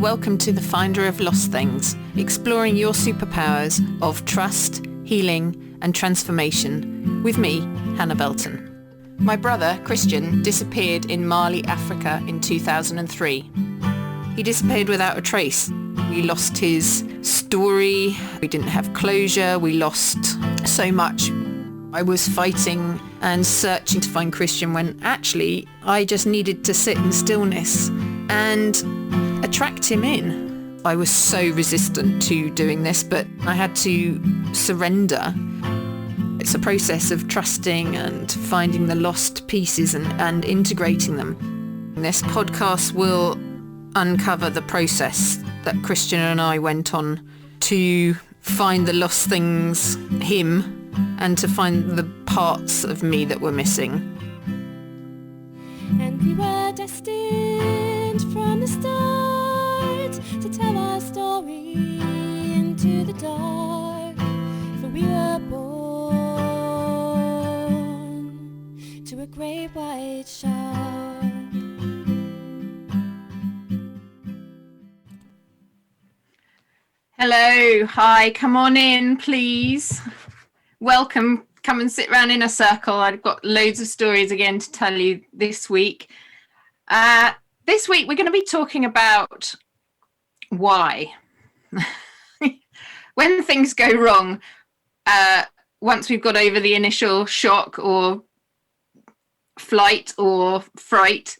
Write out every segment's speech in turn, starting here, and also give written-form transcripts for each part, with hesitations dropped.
Welcome to The Finder of Lost Things, exploring your superpowers of trust, healing and transformation with me, Hannah Belton. My brother, Christian, disappeared in Mali, Africa in 2003. He disappeared without a trace. We lost his story, we didn't have closure, we lost so much. I was fighting and searching to find Christian when actually I just needed to sit in stillness and attract him in. I was so resistant to doing this, but I had to surrender. It's a process of trusting and finding the lost pieces and integrating them. This podcast will uncover the process that Christian and I went on to find the lost things, him, and to find the parts of me that were missing. And we were destined from the start to tell our story into the dark, for we were born to a great white shark. Hello, hi, come on in, please. Welcome, come and sit round in a circle. I've got loads of stories again to tell you this week. This week we're going to be talking about why. When things go wrong, once we've got over the initial shock or flight or fright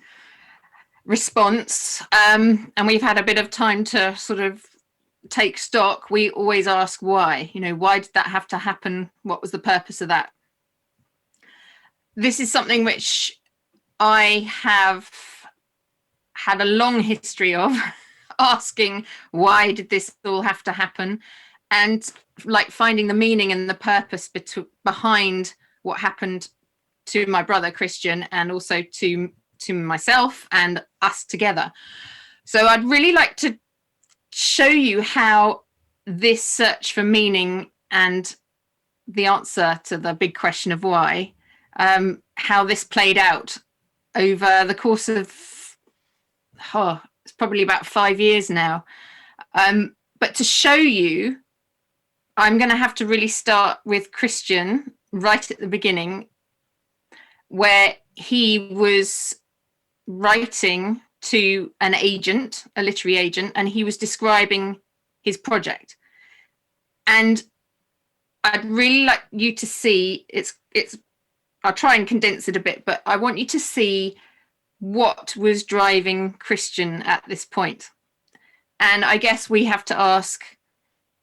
response, and we've had a bit of time to sort of take stock, we always ask why. Why did that have to happen? What was the purpose of that? This is something which I have had a long history of asking, why did this all have to happen? And like finding the meaning and the purpose behind what happened to my brother Christian, and also to myself and us together. So I'd really like to show you how this search for meaning and the answer to the big question of why, how this played out over the course of, it's probably about 5 years now. But to show you, I'm going to have to really start with Christian right at the beginning, where he was writing to an agent, a literary agent, and he was describing his project. And I'd really like you to see, I'll try and condense it a bit, but I want you to see what was driving Christian at this point. And I guess we have to ask,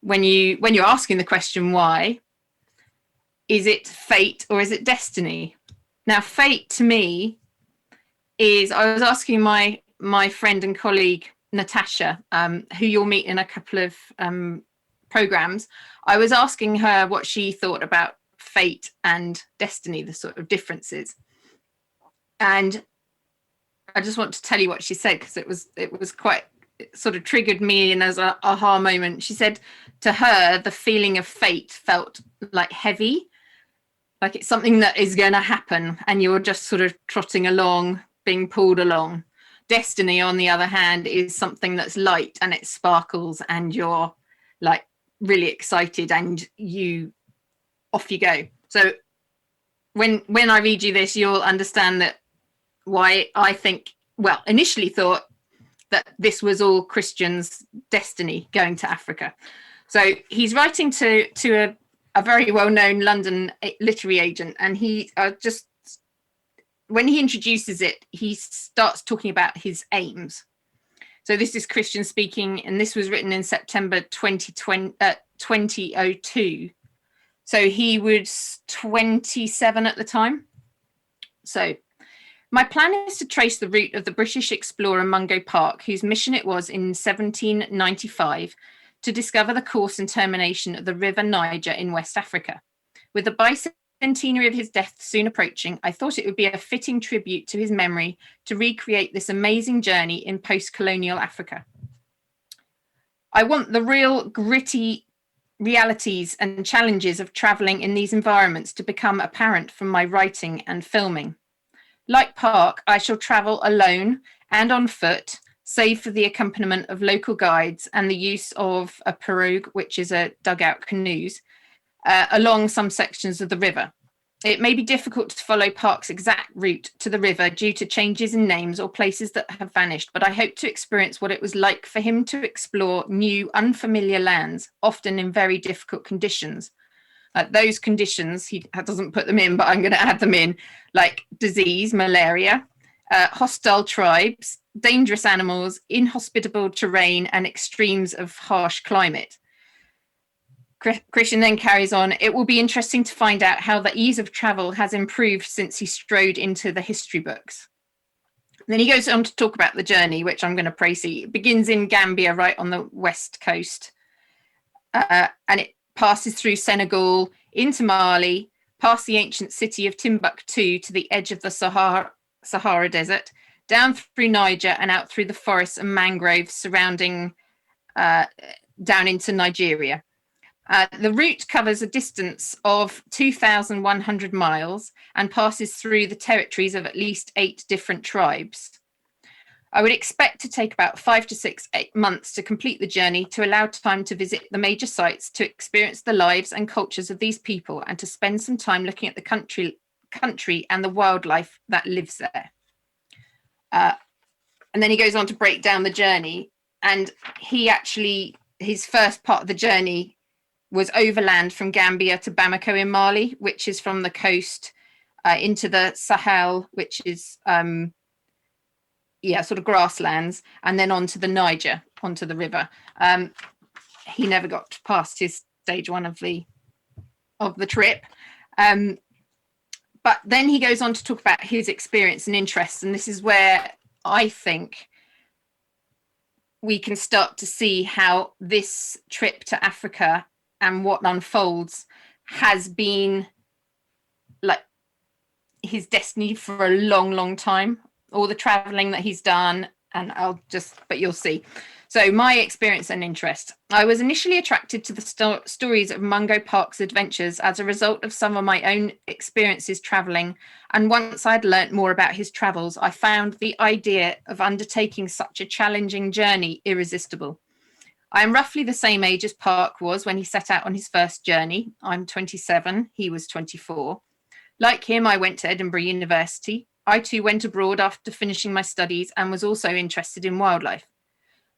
when you're asking the question why, is it fate or is it destiny? Now, fate to me is, I was asking my friend and colleague Natasha, who you'll meet in a couple of programs. I was asking her what she thought about fate and destiny, the sort of differences. And I just want to tell you what she said, because it was quite, it sort of triggered me and as an aha moment. She said to her, the feeling of fate felt like heavy, like it's something that is going to happen and you're just sort of trotting along, being pulled along. Destiny, on the other hand, is something that's light and it sparkles and you're like really excited and off you go. So when I read you this, you'll understand that why I initially thought that this was all Christian's destiny, going to Africa. So he's writing to a very well-known London literary agent, and he when he introduces it, he starts talking about his aims. So this is Christian speaking, and this was written in September 2002. So he was 27 at the time. So, my plan is to trace the route of the British explorer Mungo Park, whose mission it was in 1795 to discover the course and termination of the River Niger in West Africa. With the bicentenary of his death soon approaching, I thought it would be a fitting tribute to his memory to recreate this amazing journey in post-colonial Africa. I want the real gritty realities and challenges of travelling in these environments to become apparent from my writing and filming. Like Park, I shall travel alone and on foot, save for the accompaniment of local guides and the use of a pirogue, which is a dugout canoes, along some sections of the river. It may be difficult to follow Park's exact route to the river due to changes in names or places that have vanished, but I hope to experience what it was like for him to explore new, unfamiliar lands, often in very difficult conditions. Those conditions, he doesn't put them in, but I'm going to add them in, like disease, malaria, hostile tribes, dangerous animals, inhospitable terrain, and extremes of harsh climate. Christian then carries on, it will be interesting to find out how the ease of travel has improved since he strode into the history books. Then he goes on to talk about the journey, which I'm going to praise. It begins in Gambia, right on the west coast, and it passes through Senegal, into Mali, past the ancient city of Timbuktu to the edge of the Sahara Desert, down through Niger and out through the forests and mangroves surrounding down into Nigeria. The route covers a distance of 2,100 miles and passes through the territories of at least 8 different tribes. I would expect to take about 5 to 6 months to complete the journey, to allow time to visit the major sites, to experience the lives and cultures of these people, and to spend some time looking at the country and the wildlife that lives there. And then he goes on to break down the journey, and his first part of the journey was overland from Gambia to Bamako in Mali, which is from the coast into the Sahel, which is sort of grasslands, and then onto the Niger, onto the river. He never got past his stage 1 of the trip. But then he goes on to talk about his experience and interests, and this is where I think we can start to see how this trip to Africa and what unfolds has been like his destiny for a long, long time. All the traveling that he's done, and but you'll see. So my experience and interest. I was initially attracted to the stories of Mungo Park's adventures as a result of some of my own experiences traveling. And once I'd learnt more about his travels, I found the idea of undertaking such a challenging journey irresistible. I am roughly the same age as Park was when he set out on his first journey. I'm 27, he was 24. Like him, I went to Edinburgh University. I too went abroad after finishing my studies and was also interested in wildlife.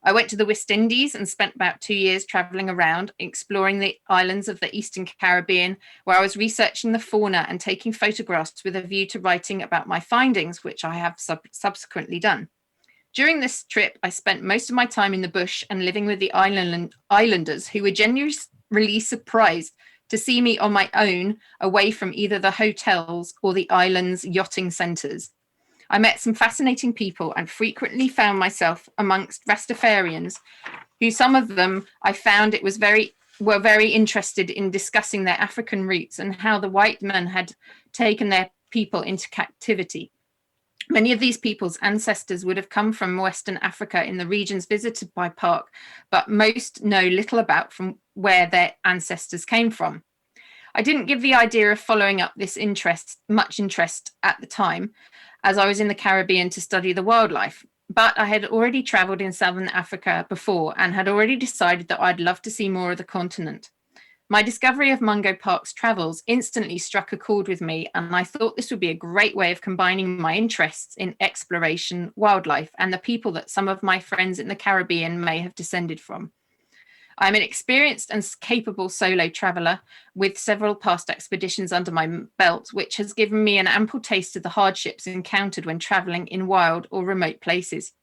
I went to the West Indies and spent about 2 years traveling around, exploring the islands of the Eastern Caribbean, where I was researching the fauna and taking photographs with a view to writing about my findings, which I have subsequently done. During this trip, I spent most of my time in the bush and living with the islanders, who were genuinely surprised to see me on my own, away from either the hotels or the island's yachting centres. I met some fascinating people and frequently found myself amongst Rastafarians, who some of them I found were very interested in discussing their African roots and how the white men had taken their people into captivity. Many of these people's ancestors would have come from Western Africa in the regions visited by Park, but most know little about from where their ancestors came from. I didn't give the idea of following up this much interest at the time, as I was in the Caribbean to study the wildlife, but I had already travelled in Southern Africa before and had already decided that I'd love to see more of the continent. My discovery of Mungo Park's travels instantly struck a chord with me, and I thought this would be a great way of combining my interests in exploration, wildlife, and the people that some of my friends in the Caribbean may have descended from. I'm an experienced and capable solo traveller with several past expeditions under my belt, which has given me an ample taste of the hardships encountered when travelling in wild or remote places.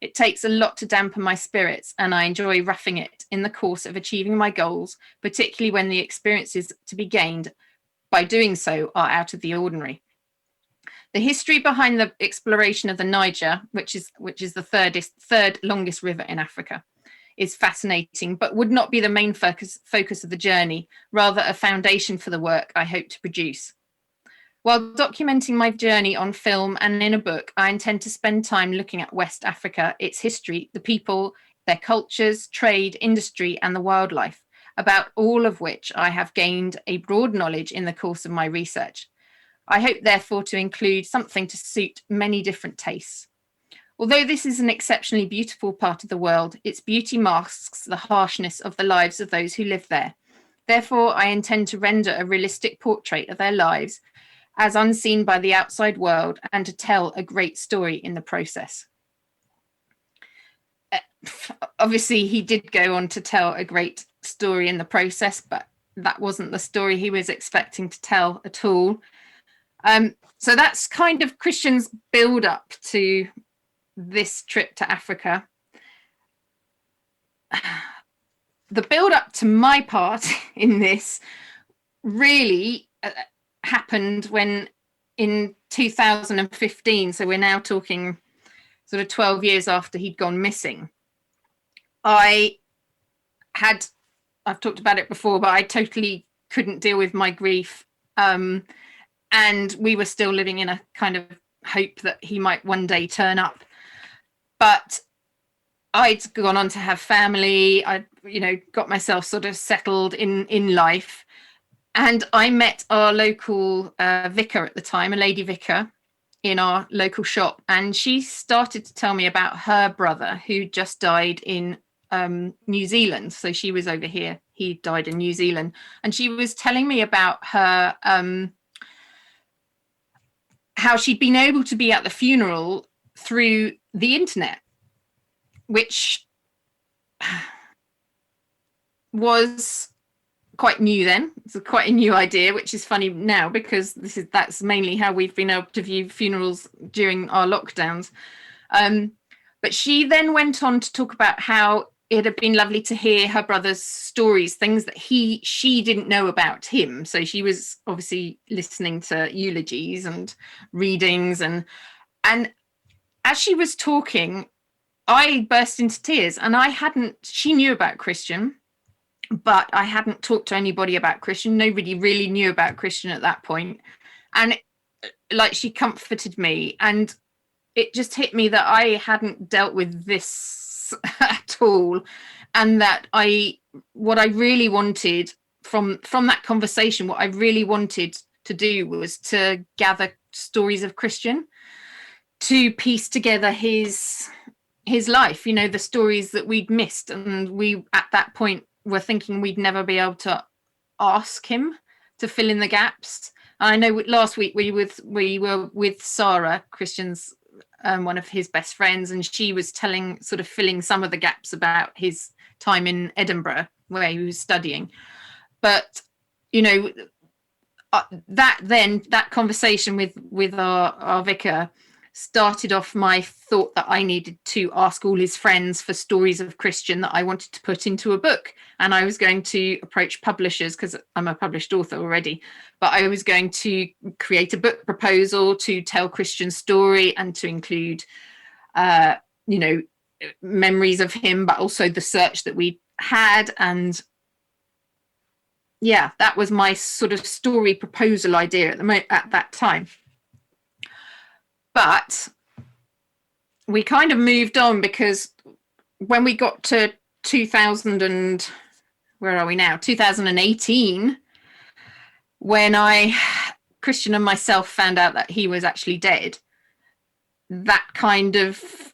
It takes a lot to dampen my spirits, and I enjoy roughing it in the course of achieving my goals, particularly when the experiences to be gained by doing so are out of the ordinary. The history behind the exploration of the Niger, which is the third longest river in Africa, is fascinating, but would not be the main focus of the journey, rather a foundation for the work I hope to produce. While documenting my journey on film and in a book, I intend to spend time looking at West Africa, its history, the people, their cultures, trade, industry, and the wildlife, about all of which I have gained a broad knowledge in the course of my research. I hope, therefore, to include something to suit many different tastes. Although this is an exceptionally beautiful part of the world, its beauty masks the harshness of the lives of those who live there. Therefore, I intend to render a realistic portrait of their lives as unseen by the outside world, and to tell a great story in the process. Obviously, he did go on to tell a great story in the process, but that wasn't the story he was expecting to tell at all. So that's kind of Christian's build up to this trip to Africa. The build up to my part in this really happened when in 2015, so we're now talking sort of 12 years after he'd gone missing, I've talked about it before, but I totally couldn't deal with my grief. And we were still living in a kind of hope that he might one day turn up. But I'd gone on to have family. I'd, got myself sort of settled in life. And I met our local vicar at the time, a lady vicar in our local shop. And she started to tell me about her brother who just died in New Zealand. So she was over here. He died in New Zealand. And she was telling me about her, how she'd been able to be at the funeral through the internet, which was quite new then. It's quite a new idea, which is funny now because that's mainly how we've been able to view funerals during our lockdowns. But she then went on to talk about how it had been lovely to hear her brother's stories, things that she didn't know about him. So she was obviously listening to eulogies and readings, and as she was talking, I burst into tears. And she knew about Christian, but I hadn't talked to anybody about Christian. Nobody really knew about Christian at that point. And she comforted me, and it just hit me that I hadn't dealt with this at all. And that what I really wanted from that conversation, what I really wanted to do was to gather stories of Christian, to piece together his life, the stories that we'd missed. And we, at that point, were thinking we'd never be able to ask him to fill in the gaps. And I know last week we were with Sarah, Christian's one of his best friends, and she was filling some of the gaps about his time in Edinburgh where he was studying. But that conversation with our vicar started off my thought that I needed to ask all his friends for stories of Christian that I wanted to put into a book. And I was going to approach publishers, because I'm a published author already, but I was going to create a book proposal to tell Christian's story and to include, memories of him, but also the search that we had. And yeah, that was my sort of story proposal idea at that time. But we kind of moved on, because when we got to 2018, when Christian and myself found out that he was actually dead, that kind of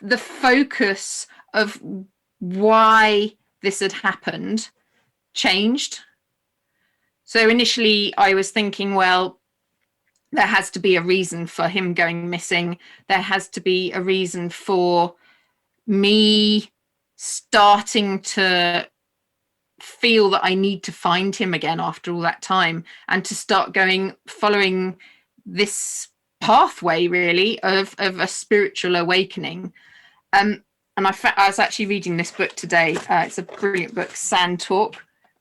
the focus of why this had happened changed. So initially I was thinking, well, there has to be a reason for him going missing. There has to be a reason for me starting to feel that I need to find him again after all that time, and to start following this pathway really of a spiritual awakening. And I was actually reading this book today. It's a brilliant book, Sand Talk.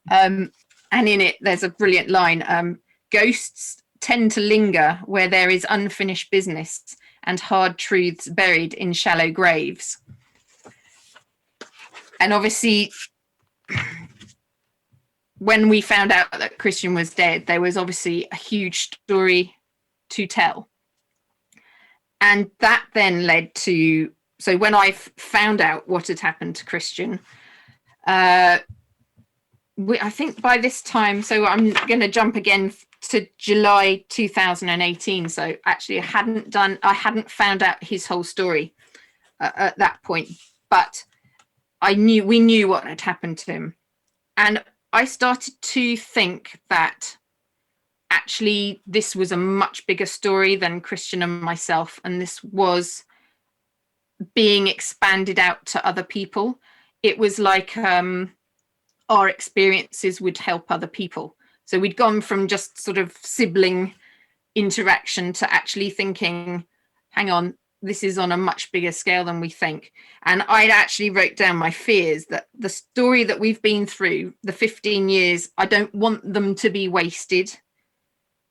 And in it, there's a brilliant line, ghosts tend to linger where there is unfinished business and hard truths buried in shallow graves. And obviously, when we found out that Christian was dead, there was obviously a huge story to tell. And that then led to, so when I found out what had happened to Christian, I think by this time, so I'm going to jump again to July 2018. So actually, I hadn't found out his whole story at that point, but we knew what had happened to him. And I started to think that actually this was a much bigger story than Christian and myself, and this was being expanded out to other people. It was like our experiences would help other people. So we'd gone from just sort of sibling interaction to actually thinking, hang on, this is on a much bigger scale than we think. And I'd actually wrote down my fears that the story that we've been through, the 15 years, I don't want them to be wasted.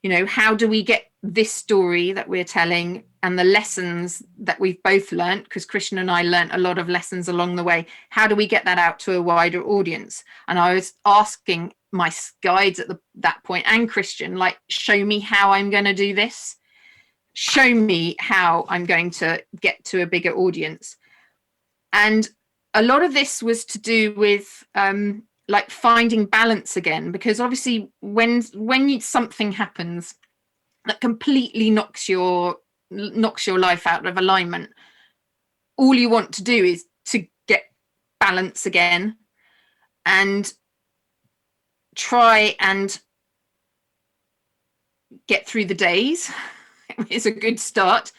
You know, how do we get this story that we're telling and the lessons that we've both learned, because Christian and I learned a lot of lessons along the way, how do we get that out to a wider audience? And I was asking my guides at that point, and Christian, like, show me how I'm going to do this. Show me how I'm going to get to a bigger audience. And a lot of this was to do with like finding balance again, because obviously when something happens that completely knocks your life out of alignment, all you want to do is to get balance again and try and get through the days. It's a good start,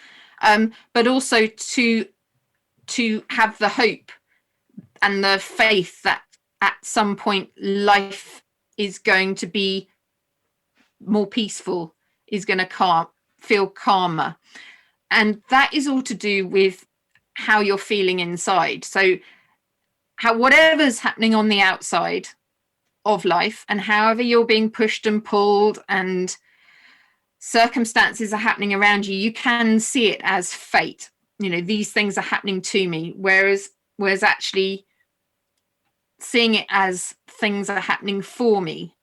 but also to have the hope and the faith that at some point life is going to be more peaceful, is going to feel calmer. And that is all to do with how you're feeling inside. So whatever's happening on the outside of life, and however you're being pushed and pulled and circumstances are happening around you, you can see it as fate. You know, these things are happening to me, whereas actually seeing it as things are happening for me.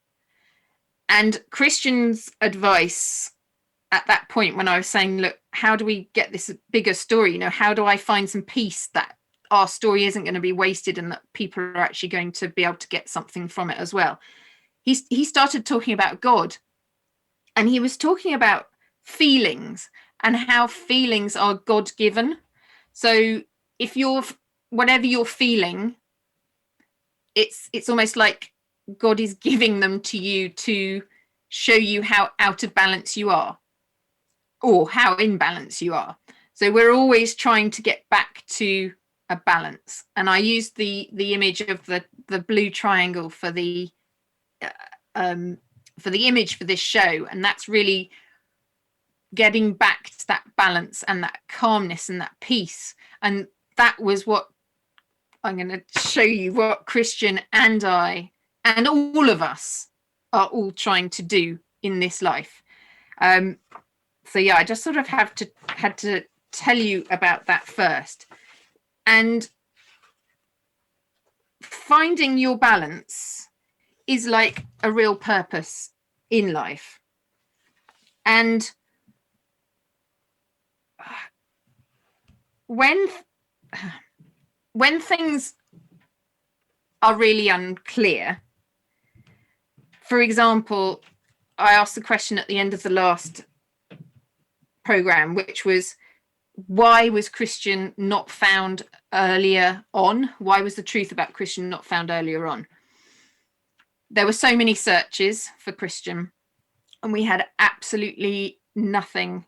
And Christian's advice at that point, when I was saying, look, how do we get this bigger story? You know, how do I find some peace that our story isn't going to be wasted and that people are actually going to be able to get something from it as well? He started talking about God, and he was talking about feelings and how feelings are God-given. So if whatever you're feeling, it's almost like God is giving them to you to show you how out of balance you are or how in balance you are. So we're always trying to get back to a balance. And I used the image of the blue triangle for the image for this show, and that's really getting back to that balance and that calmness and that peace. And that was what I'm going to show you, what Christian and I and all of us are all trying to do in this life. So yeah, I just sort of had to tell you about that first. And finding your balance is like a real purpose in life. And when things are really unclear, for example, I asked the question at the end of the last program, which was, why was Christian not found earlier on? Why was the truth about Christian not found earlier on? There were so many searches for Christian, and we had absolutely nothing,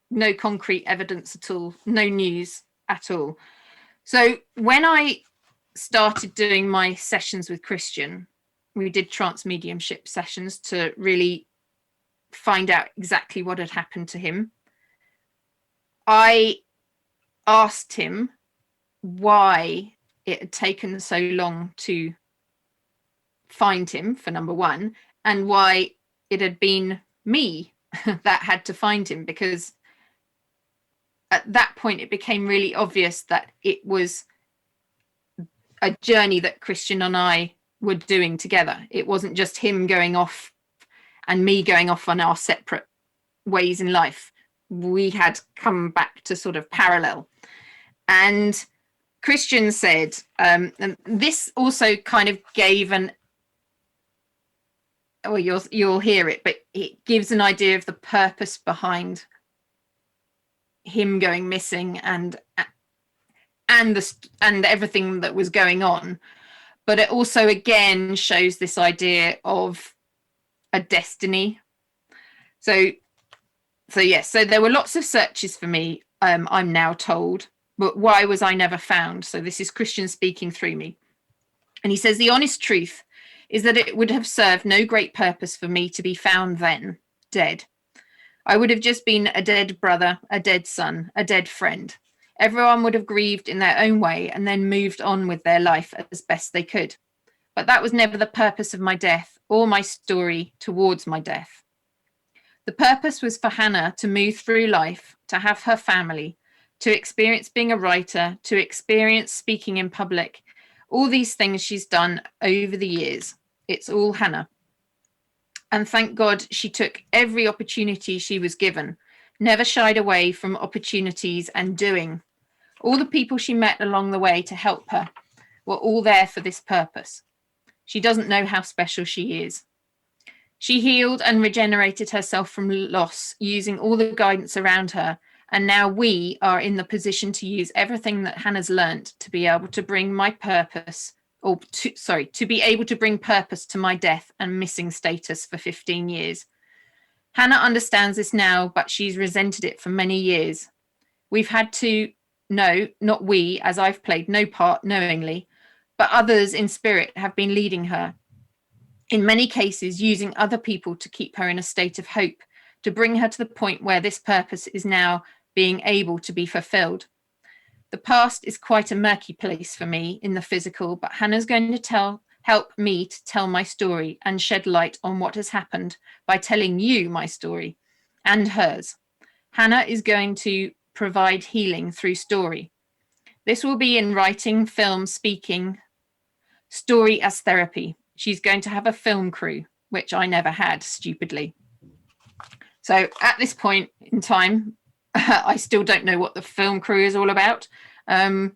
no concrete evidence at all, no news at all. So when I started doing my sessions with Christian, we did trance mediumship sessions to really find out exactly what had happened to him. I asked him why it had taken so long to find him, for number one, and why it had been me that had to find him, because at that point it became really obvious that it was a journey that Christian and I were doing together. It wasn't just him going off and me going off on our separate ways in life. We had come back to sort of parallel. And Christian said, and this also kind of gave or you'll hear it, but it gives an idea of the purpose behind him going missing and everything that was going on. But it also again shows this idea of a destiny. So yes, so there were lots of searches for me, I'm now told, but why was I never found? So this is Christian speaking through me. And he says, the honest truth is that it would have served no great purpose for me to be found then, dead. I would have just been a dead brother, a dead son, a dead friend. Everyone would have grieved in their own way and then moved on with their life as best they could. But that was never the purpose of my death or my story towards my death. The purpose was for Hannah to move through life, to have her family, to experience being a writer, to experience speaking in public. All these things she's done over the years. It's all Hannah. And thank God she took every opportunity she was given, never shied away from opportunities and doing. All the people she met along the way to help her were all there for this purpose. She doesn't know how special she is. She healed and regenerated herself from loss using all the guidance around her. And now we are in the position to use everything that Hannah's learned to be able to bring my purpose, to be able to bring purpose to my death and missing status for 15 years. Hannah understands this now, but she's resented it for many years. We've had to, no, not we, as I've played no part knowingly, but others in spirit have been leading her. In many cases, using other people to keep her in a state of hope, to bring her to the point where this purpose is now being able to be fulfilled. The past is quite a murky place for me in the physical, but Hannah's going to help me to tell my story and shed light on what has happened by telling you my story and hers. Hannah is going to provide healing through story. This will be in writing, film, speaking, story as therapy. She's going to have a film crew, which I never had, stupidly. So at this point in time, I still don't know what the film crew is all about. And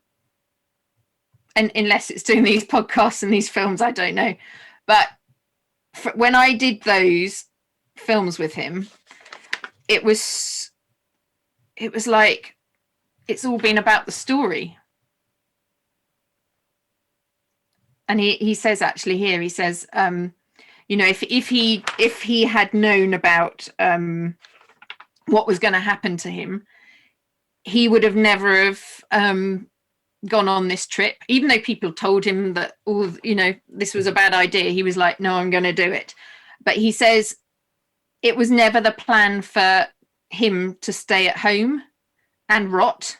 unless it's doing these podcasts and these films, I don't know. But when I did those films with him, it was like it's all been about the story. And he says actually here, he says, if he had known about what was going to happen to him, he would have never have gone on this trip. Even though people told him that this was a bad idea, he was like, no, I'm going to do it. But he says it was never the plan for him to stay at home and rot.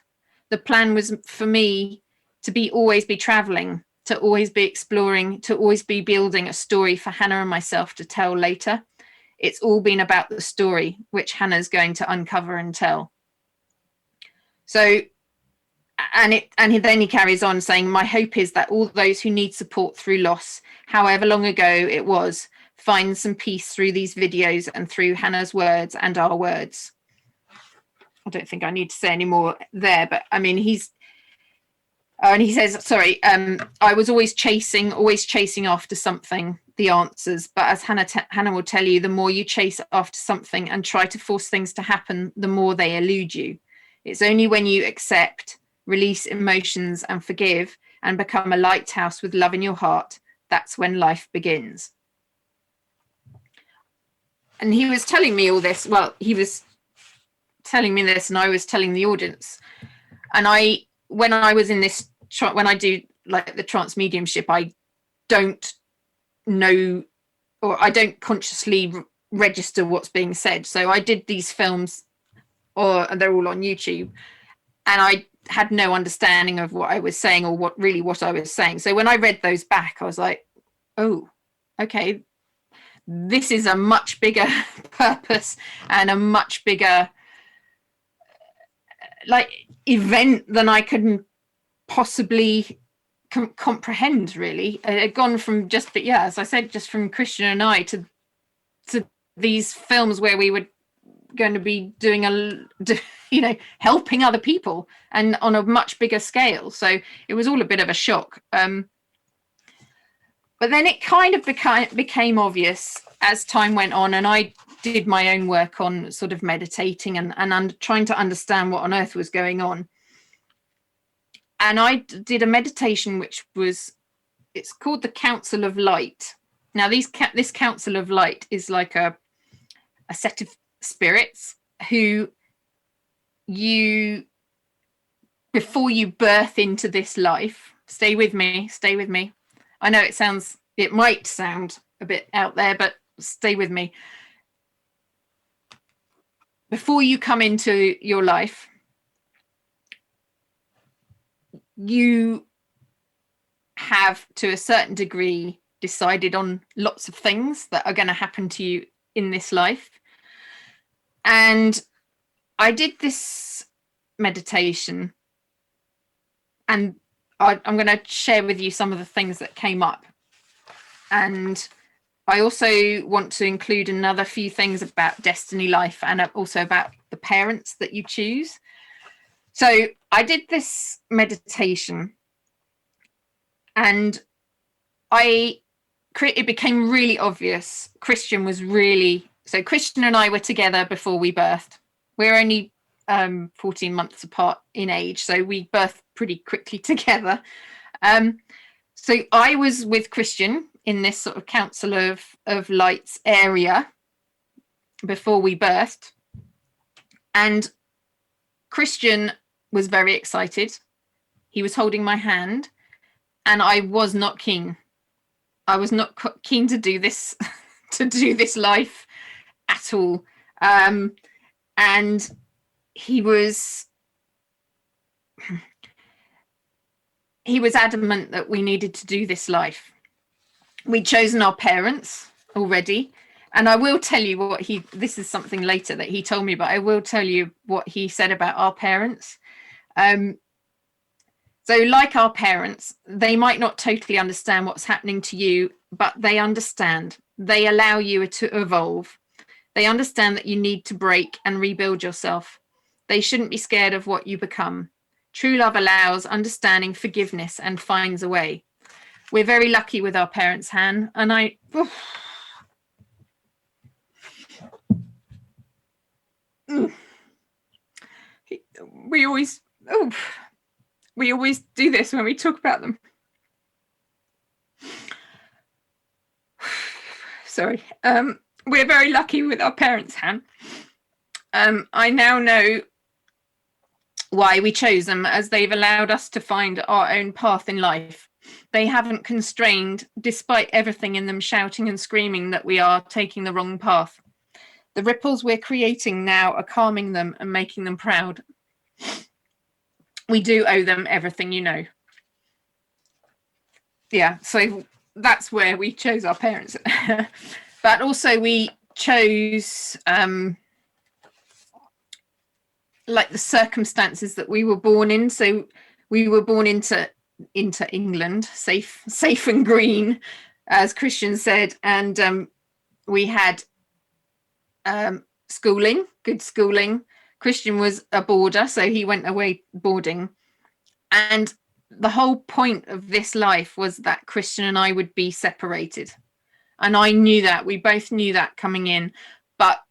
The plan was for me to always be traveling, to always be exploring, to always be building a story for Hannah and myself to tell later. It's all been about the story, which Hannah's going to uncover and tell. So, and then he carries on saying, my hope is that all those who need support through loss, however long ago it was, find some peace through these videos and through Hannah's words and our words. I don't think I need to say any more there, but I mean, and he says, I was always chasing after something, the answers. But as Hannah will tell you, the more you chase after something and try to force things to happen, the more they elude you. It's only when you accept, release emotions and forgive and become a lighthouse with love in your heart, that's when life begins. And he was telling me all this. Well, he was telling me this and I was telling the audience. And when I was in this, when I do like the trance mediumship, I don't know, or I don't consciously register what's being said. So I did these films, they're all on YouTube, and I had no understanding of what I was saying or what I was saying. So when I read those back, I was like, oh, okay, this is a much bigger purpose and a much bigger event than I could possibly comprehend, really. It had gone from as I said, just from Christian and I to these films where we were going to be doing helping other people and on a much bigger scale. So it was all a bit of a shock. But then it kind of became obvious as time went on, and I did my own work on sort of meditating and trying to understand what on earth was going on. And I did a meditation it's called the Council of Light. Now this Council of Light is like a set of spirits who before you birth into this life, stay with me. I know it might sound a bit out there, but stay with me. Before you come into your life, you have, to a certain degree, decided on lots of things that are going to happen to you in this life. And I did this meditation, and I'm going to share with you some of the things that came up. And I also want to include another few things about destiny life and also about the parents that you choose. So I did this meditation, and it became really obvious. Christian and I were together before we birthed. We're only 14 months apart in age, so we birthed pretty quickly together. So I was with Christian in this sort of Council of Lights area before we birthed, and Christian was very excited. He was holding my hand, and I was not keen. I was not keen to do this life at all. And he was adamant that we needed to do this life. We'd chosen our parents already. And I will tell you this is something later that he told me, but I will tell you what he said about our parents. So like our parents, they might not totally understand what's happening to you, but they understand. They allow you to evolve. They understand that you need to break and rebuild yourself. They shouldn't be scared of what you become. True love allows understanding, forgiveness, and finds a way. We're very lucky with our parents, Han, and we always do this when we talk about them. Sorry. We're very lucky with our parents, Han. I now know why we chose them, as they've allowed us to find our own path in life. They haven't constrained, despite everything in them shouting and screaming that we are taking the wrong path. The ripples we're creating now are calming them and making them proud. We do owe them everything, Yeah, so that's where we chose our parents. But also we chose like the circumstances that we were born in. So we were born into England, safe and green, as Christian said, and we had good schooling. Christian was a boarder, so he went away boarding, and the whole point of this life was that Christian and I would be separated, and I knew that. We both knew that coming in, but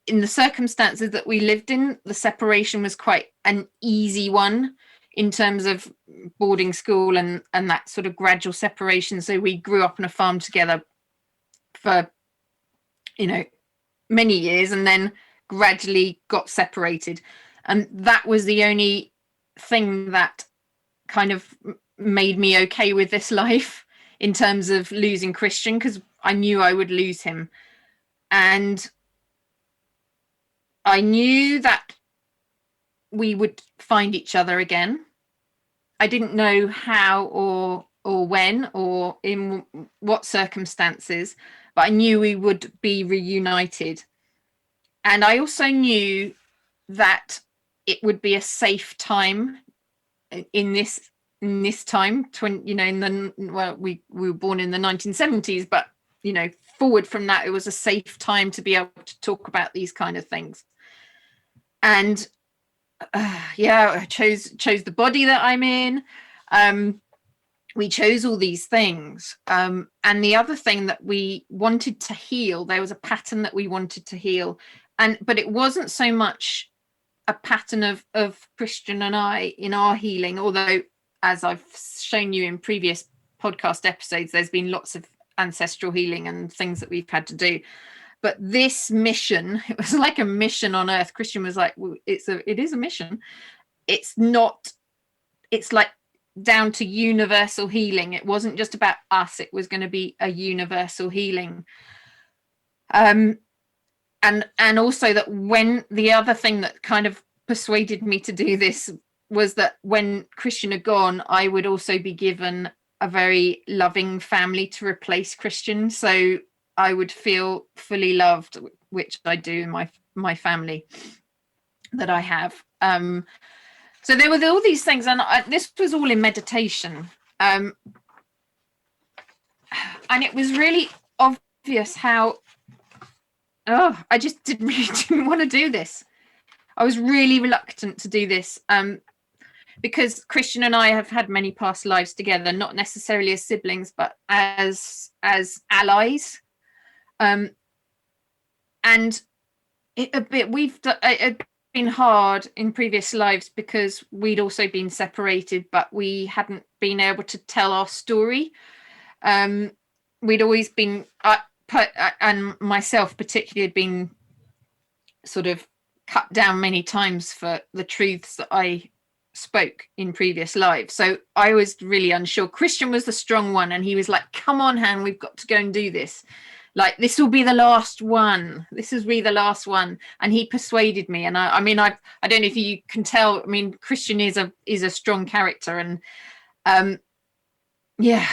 in the circumstances that we lived in, the separation was quite an easy one in terms of boarding school and that sort of gradual separation. So we grew up on a farm together for many years, and then gradually got separated, and that was the only thing that kind of made me okay with this life in terms of losing Christian, because I knew I would lose him, and I knew that we would find each other again. I didn't know how or when or in what circumstances, but I knew we would be reunited. And I also knew that it would be a safe time in this time, we were born in the 1970s, but forward from that, it was a safe time to be able to talk about these kind of things. And I chose the body that I'm in. we chose all these things. And the other thing that we wanted to heal, there was a pattern that we wanted to heal. But it wasn't so much a pattern of Christian and I in our healing, although, as I've shown you in previous podcast episodes, there's been lots of ancestral healing and things that we've had to do. But this mission, it was like a mission on earth. Christian was like, well, it is a mission. It's like down to universal healing. It wasn't just about us, it was going to be a universal healing. And also that when the other thing that kind of persuaded me to do this was that when Christian had gone, I would also be given a very loving family to replace Christian. So I would feel fully loved, which I do in my family that I have. So there were all these things, and this was all in meditation. And it was really obvious how, I just didn't want to do this. I was really reluctant to do this because Christian and I have had many past lives together, not necessarily as siblings, but as allies. And it been hard in previous lives because we'd also been separated, but we hadn't been able to tell our story. We'd always been, and myself particularly, had been sort of cut down many times for the truths that I spoke in previous lives. So I was really unsure. Christian was the strong one, and he was like, come on, Han, we've got to go and do this. Like, this will be the last one. This is really the last one. And he persuaded me. And I mean, I don't know if you can tell. I mean, Christian is a strong character, and yeah.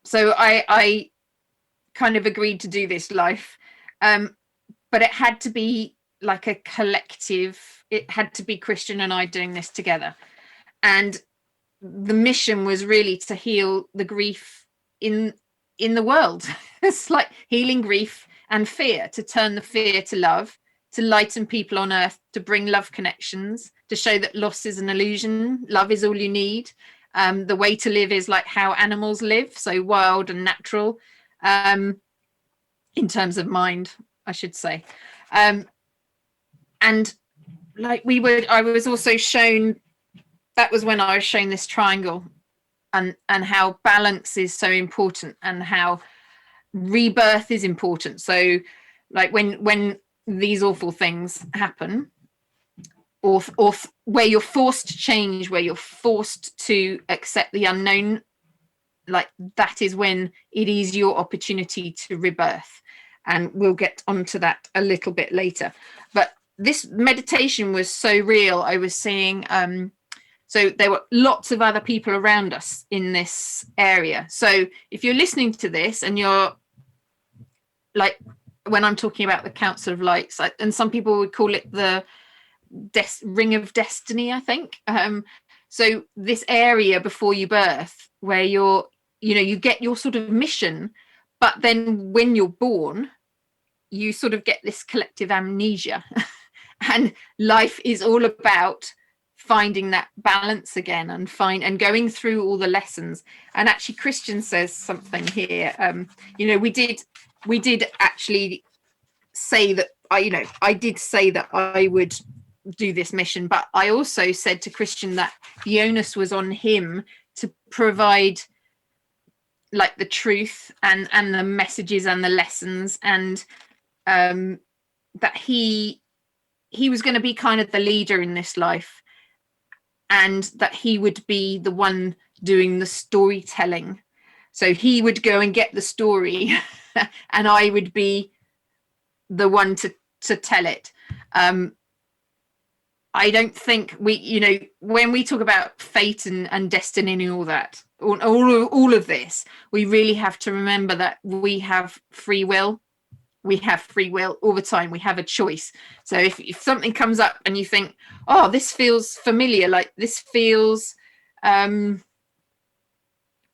So I kind of agreed to do this life, but it had to be like a collective. It had to be Christian and I doing this together, and the mission was really to heal the grief in the world. It's like healing grief and fear, to turn the fear to love, to lighten people on earth, to bring love connections, to show that loss is an illusion, love is all you need. The way to live is like how animals live, so wild and natural, in terms of mind, I should say. And like I was also shown, that was when I was shown this triangle, and how balance is so important, and how rebirth is important. So like when these awful things happen, or where you're forced to change, where you're forced to accept the unknown, like that is when it is your opportunity to rebirth. And we'll get onto that a little bit later. But this meditation was so real. I was seeing so there were lots of other people around us in this area. So if you're listening to this and you're like, when I'm talking about the Council of Lights, and some people would call it the Ring of Destiny, I think. So this area before you birth, where you get your sort of mission, but then when you're born, you sort of get this collective amnesia. And life is all about finding that balance again, and going through all the lessons. And actually Christian says something here. We did actually say that I did say that I would do this mission, but I also said to Christian that the onus was on him to provide like the truth and the messages and the lessons, and that he was going to be kind of the leader in this life, and that he would be the one doing the storytelling. So he would go and get the story and I would be the one to tell it. I don't think when we talk about fate and destiny and all that, all of this, we really have to remember that we have free will. We have free will all the time. We have a choice. So if something comes up and you think, oh, this feels familiar, like this feels like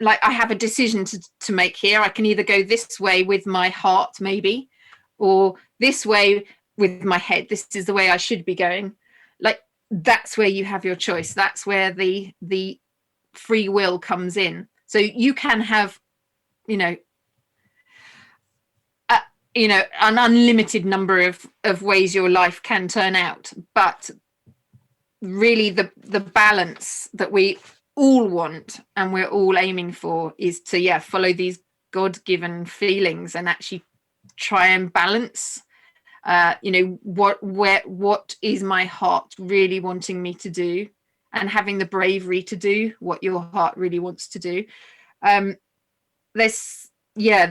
I have a decision to make here. I can either go this way with my heart, maybe, or this way with my head. This is the way I should be going. Like, that's where you have your choice. That's where the free will comes in. So you can have, you know, an unlimited number of ways your life can turn out, but really the balance that we all want and we're all aiming for is to follow these God-given feelings and actually try and balance what is my heart really wanting me to do, and having the bravery to do what your heart really wants to do. There's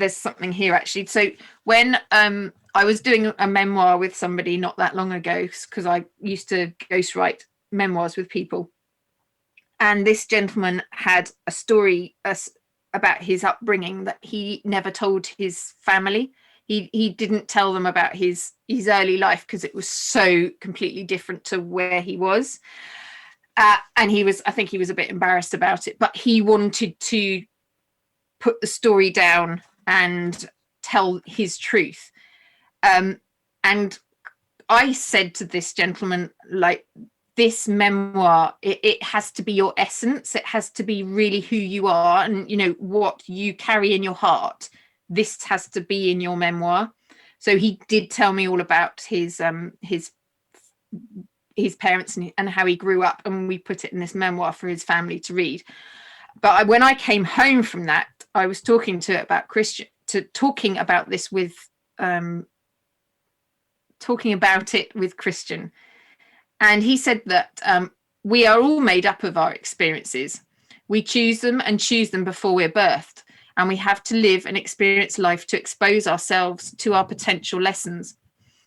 something here actually. So when I was doing a memoir with somebody not that long ago, because I used to ghostwrite memoirs with people, and this gentleman had a story about his upbringing that he never told his family. He didn't tell them about his early life because it was so completely different to where he was, and I think he was a bit embarrassed about it, but he wanted to put the story down and tell his truth. And I said to this gentleman, like, this memoir, it has to be your essence. It has to be really who you are, and what you carry in your heart. This has to be in your memoir. So he did tell me all about his parents and how he grew up, and we put it in this memoir for his family to read. But when I came home from that, I was talking about this with talking about it with Christian, and he said that we are all made up of our experiences. We choose them before we're birthed, and we have to live and experience life to expose ourselves to our potential lessons.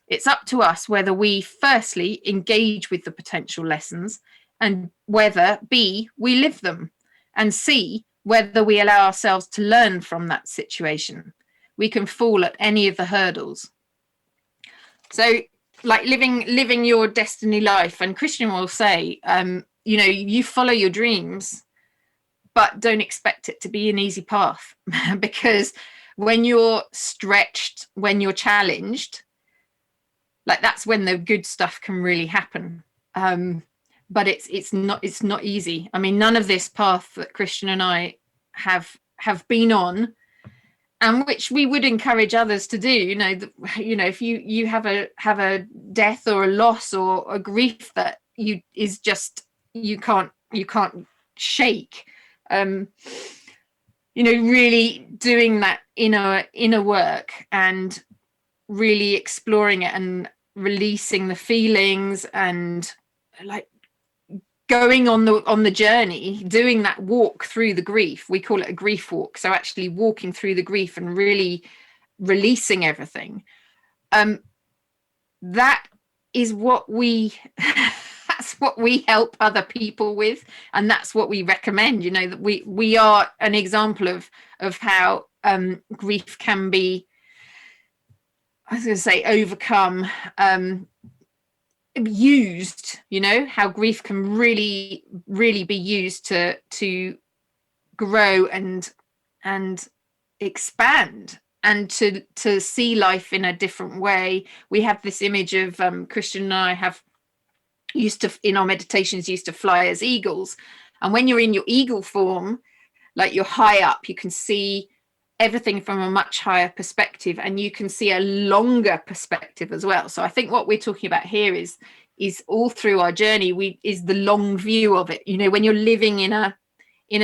It's up to us whether we firstly engage with the potential lessons, and whether B, we live them, and C, whether we allow ourselves to learn from that situation. We can fall at any of the hurdles. So, like living your destiny life, and Christian will say, you follow your dreams, but don't expect it to be an easy path, because when you're stretched, when you're challenged, like, that's when the good stuff can really happen. But it's not easy. I mean, none of this path that Christian and I have been on, and which we would encourage others to do. If you have a death or a loss or a grief that you can't shake. Really doing that inner work and really exploring it and releasing the feelings, and like going on the journey, doing that walk through the grief. We call it a grief walk. So actually walking through the grief and really releasing everything. That is what that's what we help other people with, and that's what we recommend. That we are an example of how grief can be, I was going to say, overcome, used. How grief can really be used to grow and expand, and to see life in a different way. We have this image of Christian and I have used to, in our meditations, used to fly as eagles, and when you're in your eagle form, like, you're high up, you can see everything from a much higher perspective, and you can see a longer perspective as well. So I think what we're talking about here is all through our journey, is the long view of it. When you're living in a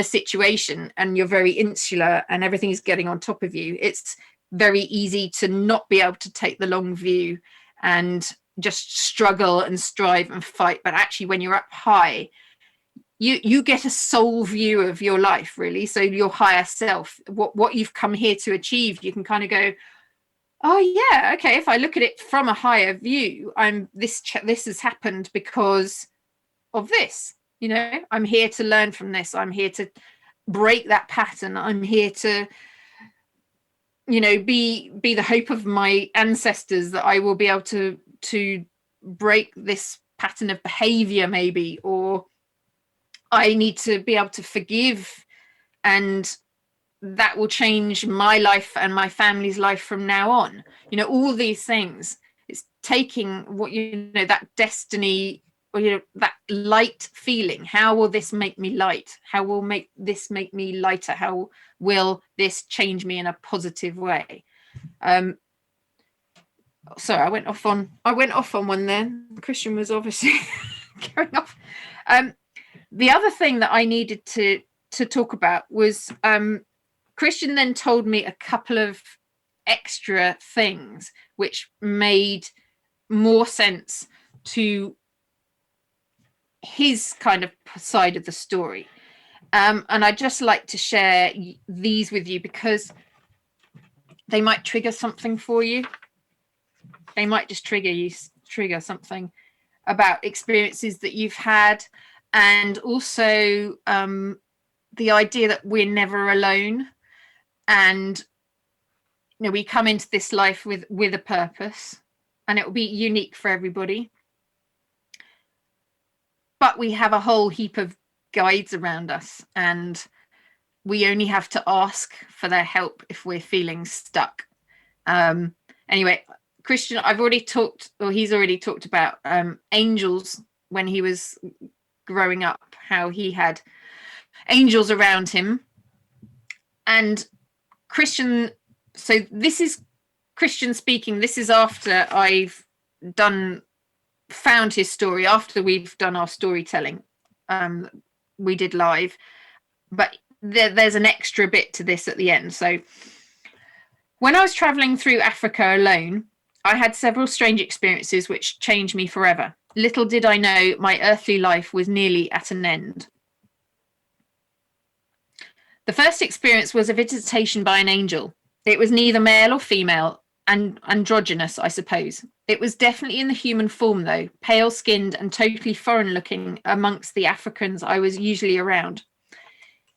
situation and you're very insular and everything is getting on top of you, it's very easy to not be able to take the long view and just struggle and strive and fight. But actually, when you're up high, you get a soul view of your life, really. So your higher self, what you've come here to achieve, you can kind of go, oh yeah, okay, if I look at it from a higher view, this has happened because of this. I'm here to learn from this. I'm here to break that pattern. I'm here to be the hope of my ancestors, that I will be able to break this pattern of behavior, maybe, or I need to be able to forgive, and that will change my life and my family's life from now on. All these things. It's taking what that destiny that light feeling. How will this make me light? How will this make me lighter? How will this change me in a positive way? Sorry, I went off on one then. Christian was obviously going off. The other thing that I needed to talk about was Christian then told me a couple of extra things which made more sense to his kind of side of the story. And I'd just like to share these with you because they might trigger something for you. They might just trigger something about experiences that you've had, and also the idea that we're never alone, and we come into this life with a purpose, and it will be unique for everybody. But we have a whole heap of guides around us, and we only have to ask for their help if we're feeling stuck. Anyway, Christian, he's already talked about angels when he was growing up, how he had angels around him. And Christian, so this is Christian speaking. This is after I've found his story, after we've done our storytelling. We did live, but there's an extra bit to this at the end. So when I was traveling through Africa alone, I had several strange experiences which changed me forever. Little did I know my earthly life was nearly at an end. The first experience was a visitation by an angel. It was neither male or female, and androgynous, I suppose. It was definitely in the human form, though, pale-skinned and totally foreign-looking amongst the Africans I was usually around.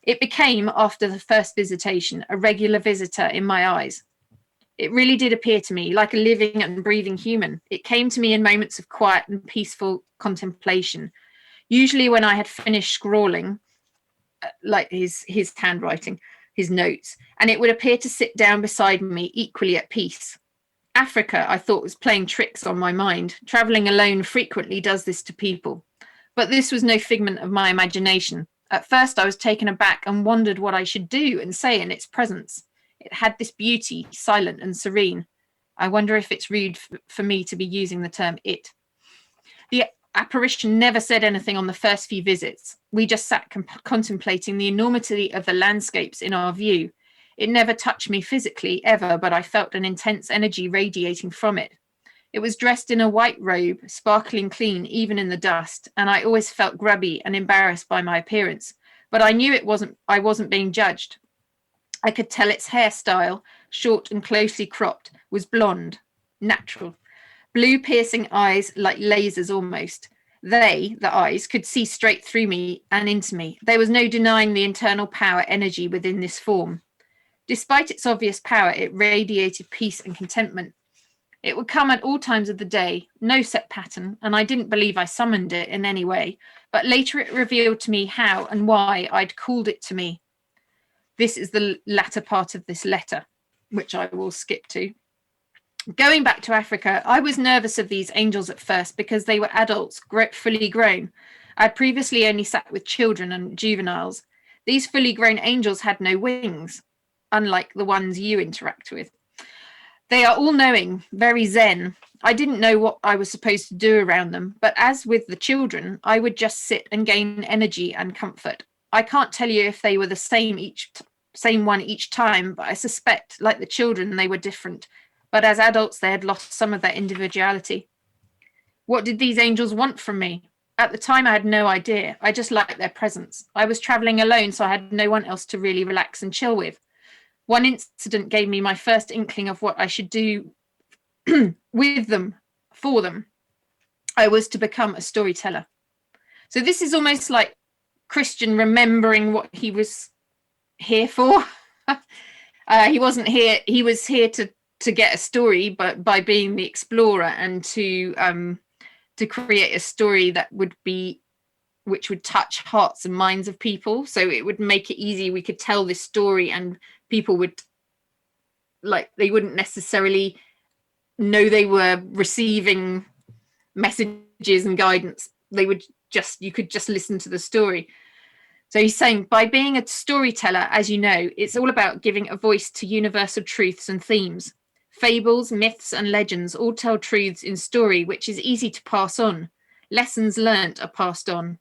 It became, after the first visitation, a regular visitor in my eyes. It really did appear to me like a living and breathing human. It came to me in moments of quiet and peaceful contemplation, usually when I had finished scrawling, like his handwriting, his notes, and it would appear to sit down beside me equally at peace. Africa, I thought, was playing tricks on my mind. Traveling alone frequently does this to people. But this was no figment of my imagination. At first, I was taken aback and wondered what I should do and say in its presence. It had this beauty, silent and serene. I wonder if it's rude for me to be using the term it. The apparition never said anything on the first few visits. We just sat contemplating the enormity of the landscapes in our view. It never touched me physically, ever, but I felt an intense energy radiating from it. It was dressed in a white robe, sparkling clean even in the dust, and I always felt grubby and embarrassed by my appearance. But I knew I wasn't being judged. I could tell its hairstyle, short and closely cropped, was blonde, natural. Blue piercing eyes like lasers almost. The eyes, could see straight through me and into me. There was no denying the internal power energy within this form. Despite its obvious power, it radiated peace and contentment. It would come at all times of the day, no set pattern, and I didn't believe I summoned it in any way, but later it revealed to me how and why I'd called it to me. This is the latter part of this letter, which I will skip to. Going back to Africa, I was nervous of these angels at first because they were adults, fully grown. I had previously only sat with children and juveniles. These fully grown angels had no wings, unlike the ones you interact with. They are all-knowing, very zen. I didn't know what I was supposed to do around them, but as with the children, I would just sit and gain energy and comfort. I can't tell you if they were the same one each time, but I suspect, like the children, they were different. But as adults, they had lost some of their individuality. What did these angels want from me? At the time, I had no idea. I just liked their presence. I was traveling alone, so I had no one else to really relax and chill with. One incident gave me my first inkling of what I should do with them, for them. I was to become a storyteller. So this is almost like Christian remembering what he was here for. He wasn't here. He was here to get a story, but by being the explorer and to create a story which would touch hearts and minds of people. So it would make it easy. We could tell this story and people would, they wouldn't necessarily know they were receiving messages and guidance. you could just listen to the story. So he's saying, by being a storyteller, as you know, it's all about giving a voice to universal truths and themes. Fables, myths, and legends all tell truths in story, which is easy to pass on. Lessons learnt are passed on.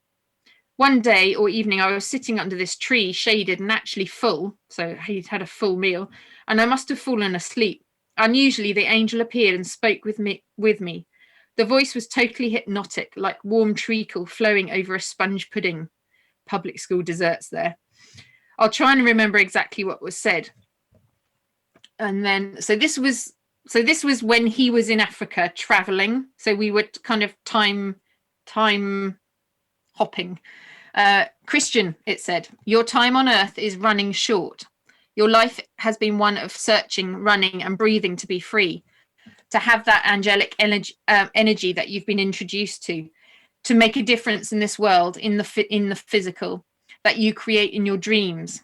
One day or evening, I was sitting under this tree, shaded and actually full, so he'd had a full meal, and I must have fallen asleep. Unusually, the angel appeared and spoke with me. The voice was totally hypnotic, like warm treacle flowing over a sponge pudding. Public school desserts there. I'll try and remember exactly what was said. And then, so this was when he was in Africa traveling. So we were kind of time hopping. Christian, it said, your time on earth is running short. Your life has been one of searching, running, and breathing to be free, to have that angelic energy that you've been introduced to make a difference in this world, in the physical, that you create in your dreams.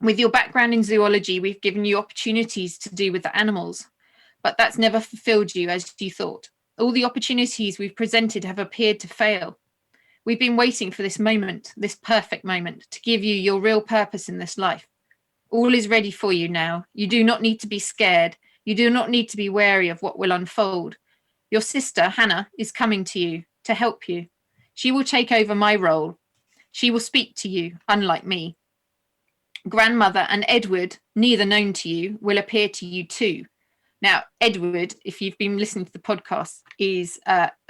With your background in zoology, we've given you opportunities to do with the animals, but that's never fulfilled you as you thought. All the opportunities we've presented have appeared to fail. We've been waiting for this moment, this perfect moment, to give you your real purpose in this life. All is ready for you now. You do not need to be scared. You do not need to be wary of what will unfold. Your sister, Hannah, is coming to you to help you. She will take over my role. She will speak to you, unlike me. Grandmother and Edward, neither known to you, will appear to you too. Now, Edward, if you've been listening to the podcast, is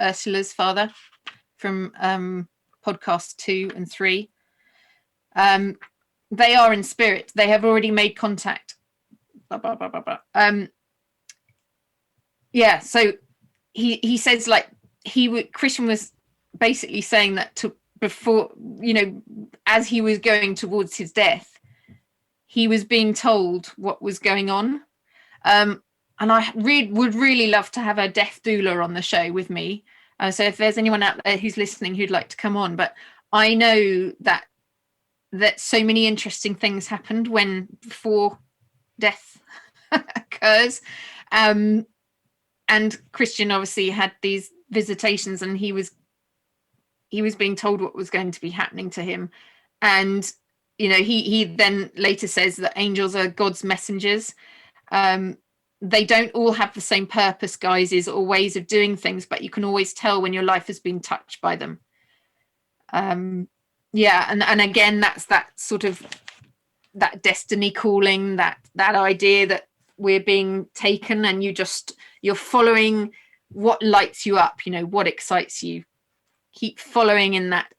Ursula's father from podcast 2 and 3. They are in spirit. They have already made contact. Blah, blah, blah, blah, blah. Yeah, so he says, like, Christian was basically saying that before, as he was going towards his death, he was being told what was going on. And I would really love to have a death doula on the show with me. So if there's anyone out there who's listening who'd like to come on, but I know that so many interesting things happened before death occurs. And Christian obviously had these visitations, and he was being told what was going to be happening to him. And he then later says that angels are God's messengers. They don't all have the same purpose, guises, or ways of doing things, but you can always tell when your life has been touched by them. And again, that's that sort of that destiny calling, that idea that we're being taken, and you're following what lights you up, what excites you. Keep following in that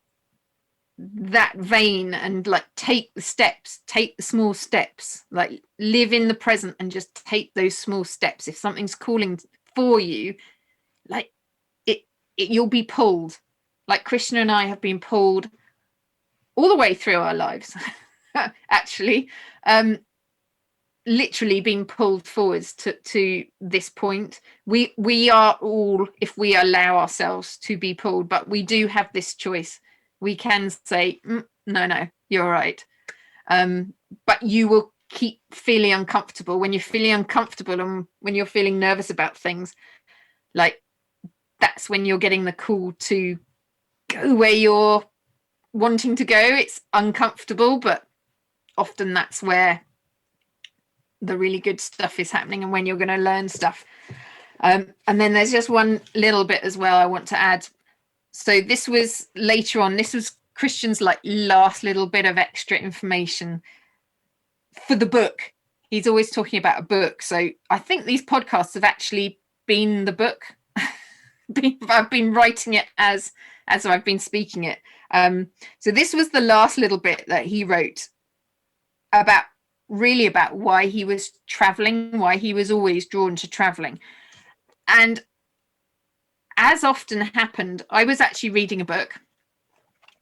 vein, and like take the small steps, like live in the present and just take those small steps. If something's calling for you, like you'll be pulled. Like Krishna and I have been pulled all the way through our lives. Actually, literally being pulled forwards to this point. We are all, if we allow ourselves to be pulled, but we do have this choice. We can say, no, you're right. But you will keep feeling uncomfortable. When you're feeling uncomfortable and when you're feeling nervous about things, like that's when you're getting the call to go where you're wanting to go. It's uncomfortable, but often that's where the really good stuff is happening, and when you're going to learn stuff. And then there's just one little bit as well I want to add. So this was later on, this was Christian's like last little bit of extra information for the book. He's always talking about a book. So I think these podcasts have actually been the book. I've been writing it as I've been speaking it. So this was the last little bit that he wrote about why he was traveling, why he was always drawn to traveling. And as often happened, I was actually reading a book,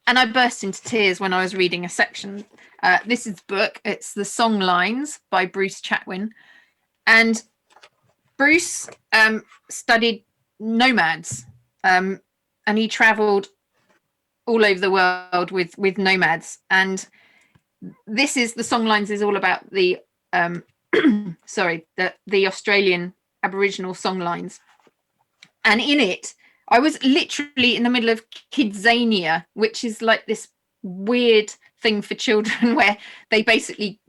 and I burst into tears when I was reading a section. This is the book. It's The Songlines by Bruce Chatwin. And Bruce studied nomads, and he traveled all over the world with nomads. And this is The Songlines is all about the the Australian Aboriginal songlines. And in it, I was literally in the middle of Kidzania, which is like this weird thing for children where they basically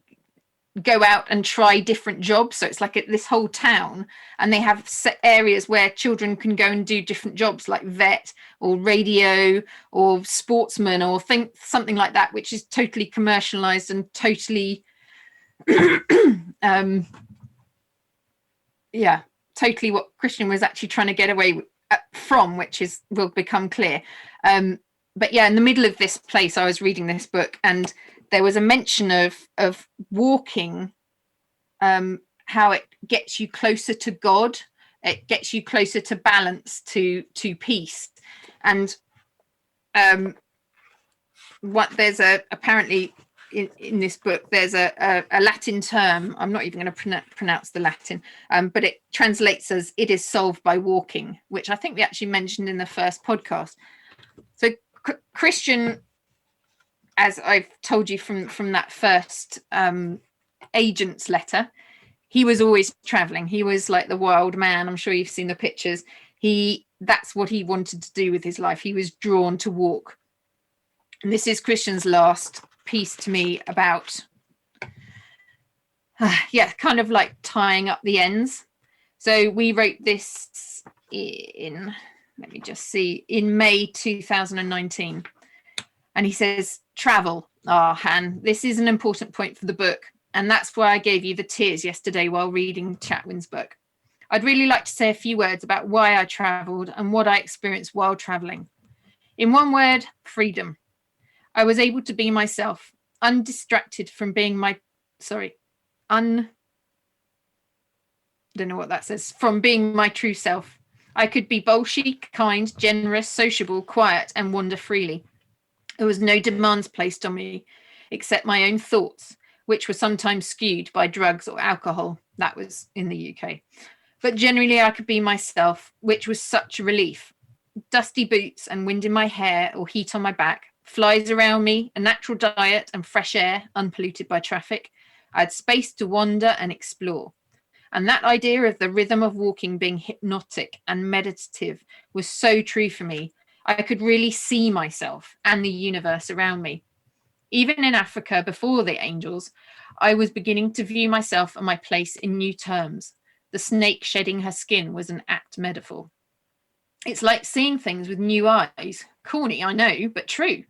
go out and try different jobs. So it's like this whole town, and they have set areas where children can go and do different jobs like vet or radio or sportsman or something like that, which is totally commercialized and totally totally what Christian was actually trying to get away from, which will become clear. But yeah, in the middle of this place, I was reading this book, and there was a mention of walking, how it gets you closer to God, it gets you closer to balance, to peace, and there's apparently in this book there's a Latin term. I'm not even going to pronounce the Latin, but it translates as "it is solved by walking," which I think we actually mentioned in the first podcast. So Christian, as I've told you from that first agent's letter, he was always traveling. He was like the wild man. I'm sure you've seen the pictures. That's what he wanted to do with his life. He was drawn to walk. And this is Christian's last piece to me about, kind of like tying up the ends. So we wrote this in, let me just see, in May 2019. And he says, travel. Han, this is an important point for the book. And that's why I gave you the tears yesterday while reading Chatwin's book. I'd really like to say a few words about why I traveled and what I experienced while traveling. In one word, freedom. I was able to be myself, undistracted from being don't know what that says, from being my true self. I could be bolshy, kind, generous, sociable, quiet, and wander freely. There was no demands placed on me except my own thoughts, which were sometimes skewed by drugs or alcohol. That was in the UK. But generally I could be myself, which was such a relief. Dusty boots and wind in my hair or heat on my back, flies around me, a natural diet and fresh air unpolluted by traffic. I had space to wander and explore. And that idea of the rhythm of walking being hypnotic and meditative was so true for me. I could really see myself and the universe around me. Even in Africa, before the angels, I was beginning to view myself and my place in new terms. The snake shedding her skin was an apt metaphor. It's like seeing things with new eyes. Corny, I know, but true.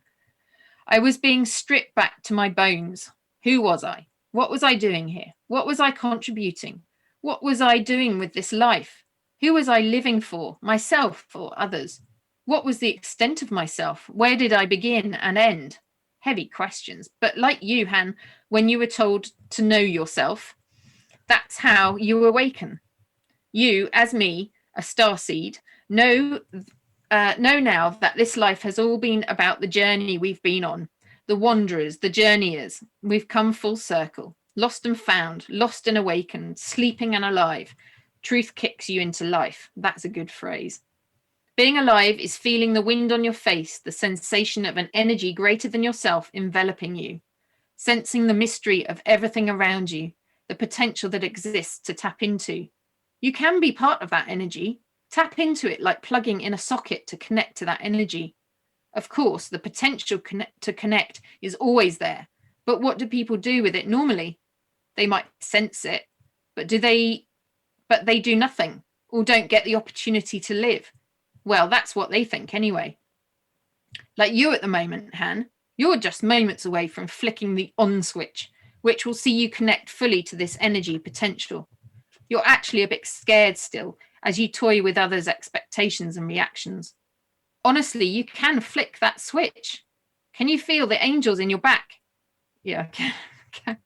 I was being stripped back to my bones. Who was I? What was I doing here? What was I contributing? What was I doing with this life? Who was I living for? Myself or others? What was the extent of myself? Where did I begin and end? Heavy questions. But like you, Han, when you were told to know yourself, that's how you awaken. You, as me, a starseed, know now that this life has all been about the journey we've been on, the wanderers, the journeyers. We've come full circle, lost and found, lost and awakened, sleeping and alive. Truth kicks you into life. That's a good phrase. Being alive is feeling the wind on your face, the sensation of an energy greater than yourself enveloping you, sensing the mystery of everything around you, the potential that exists to tap into. You can be part of that energy. Tap into it like plugging in a socket to connect to that energy. Of course, the potential to connect is always there. But what do people do with it normally? They might sense it, but they do nothing or don't get the opportunity to live. Well, that's what they think anyway. Like you at the moment, Han, you're just moments away from flicking the on switch, which will see you connect fully to this energy potential. You're actually a bit scared still as you toy with others' expectations and reactions. Honestly, you can flick that switch. Can you feel the angels in your back? Yeah, okay.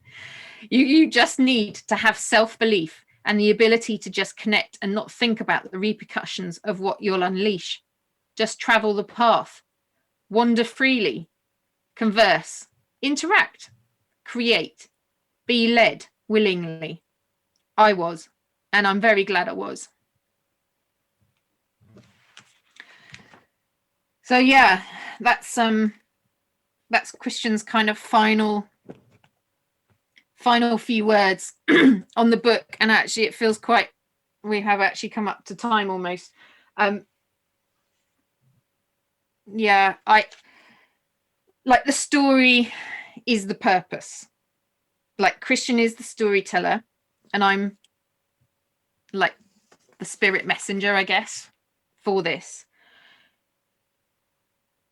You just need to have self-belief and the ability to just connect and not think about the repercussions of what you'll unleash. Just travel the path, wander freely, converse, interact, create, be led willingly. I was, and I'm very glad I was. So yeah, that's Christian's kind of final few words on the book, and actually it feels quite, we have actually come up to time almost. Yeah, I like the story is the purpose. Like Christian is the storyteller, and I'm like the spirit messenger, I guess, for this.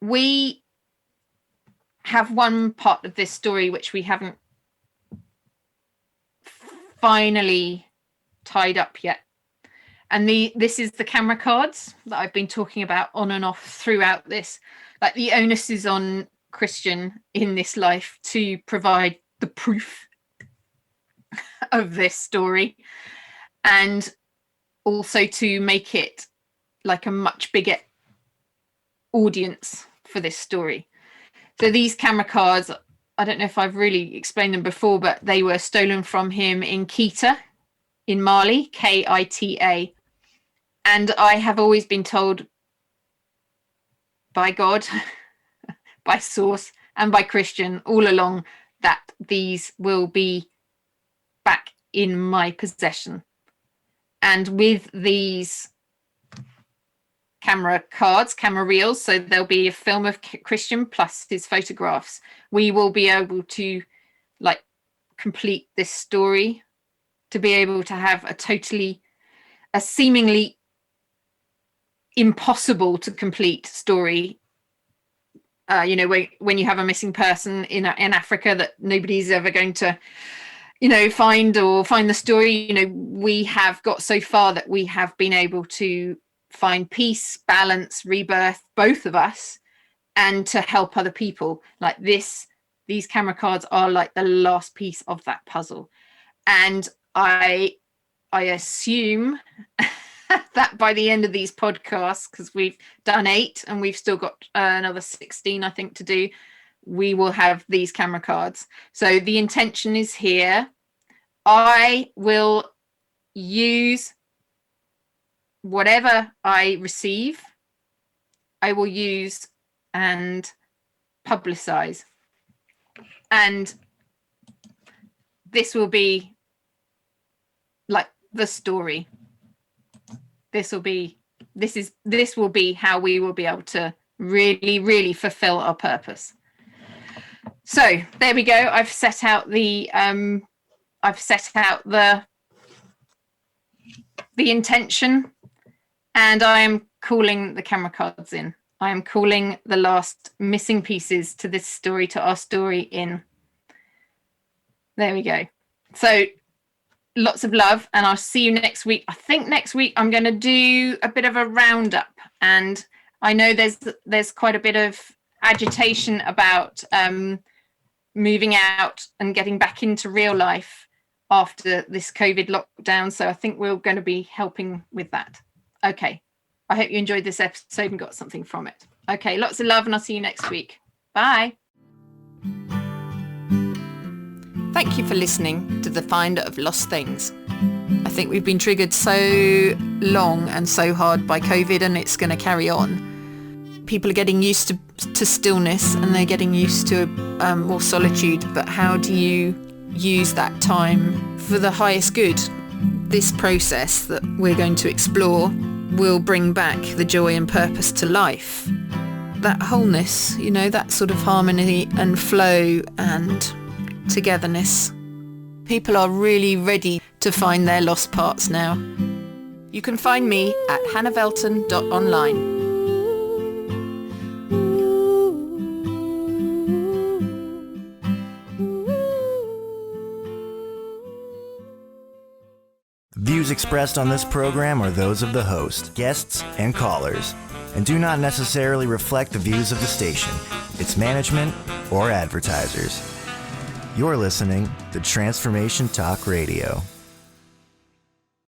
We have one part of this story which we haven't finally tied up yet. And this is the camera cards that I've been talking about on and off throughout this. Like the onus is on Christian in this life to provide the proof of this story, and also to make it like a much bigger audience for this story. So these camera cards, I don't know if I've really explained them before, but they were stolen from him in Kita in Mali, Kita. And I have always been told by God, by Source, and by Christian all along that these will be back in my possession. And with these camera cards, camera reels, so there'll be a film of Christian plus his photographs, we will be able to like complete this story, to be able to have a seemingly impossible to complete story. You know, when you have a missing person in Africa that nobody's ever going to, you know, find the story. You know, we have got so far that we have been able to find peace, balance, rebirth, both of us, and to help other people. Like these camera cards are like the last piece of that puzzle. And I assume that by the end of these podcasts, because we've done 8 and we've still got another 16, I think, to do, we will have these camera cards. So the intention is here. I will use whatever I receive, I will use and publicize. And this will be like the story. This will be how we will be able to really, really fulfill our purpose. So there we go. I've set out the intention, and I am calling the camera cards in. I am calling the last missing pieces to this story, to our story, in. There we go. So lots of love, and I'll see you next week. I think next week I'm going to do a bit of a roundup, and I know there's quite a bit of agitation about moving out and getting back into real life after this COVID lockdown. So I think we're going to be helping with that. Okay. I hope you enjoyed this episode and got something from it. Okay. Lots of love, and I'll see you next week. Bye. Thank you for listening to The Finder of Lost Things. I think we've been triggered so long and so hard by COVID, and it's going to carry on. People are getting used to stillness, and they're getting used to more solitude. But how do you use that time for the highest good? This process that we're going to explore will bring back the joy and purpose to life. That wholeness, you know, that sort of harmony and flow and togetherness. People are really ready to find their lost parts now. You can find me at hannahvelton.online. Views expressed on this program are those of the host, guests, and callers, and do not necessarily reflect the views of the station, its management, or advertisers. You're listening to Transformation Talk Radio.